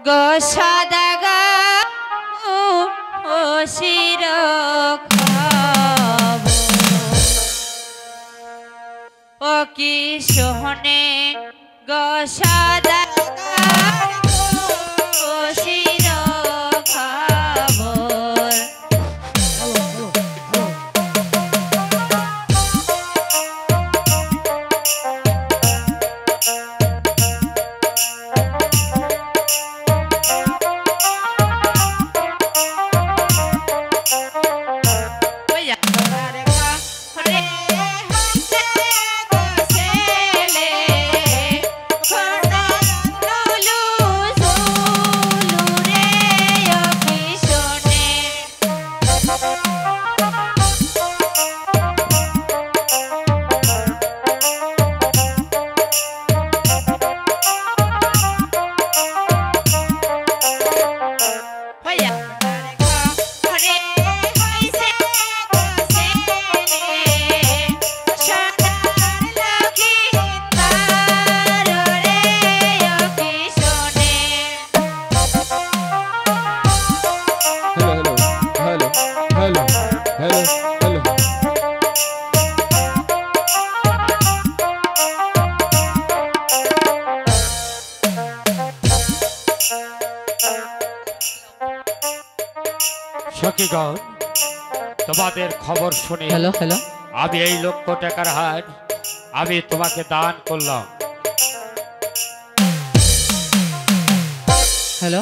গো সাদা গা ও শির ও কি সোহনে গো সাদা ও শির খবর সখীগণ তোমাদের খবর শুনে হ্যালো হ্যালো আমি এই লক্ষ টাকার হার আমি তোমাকে দান করলাম।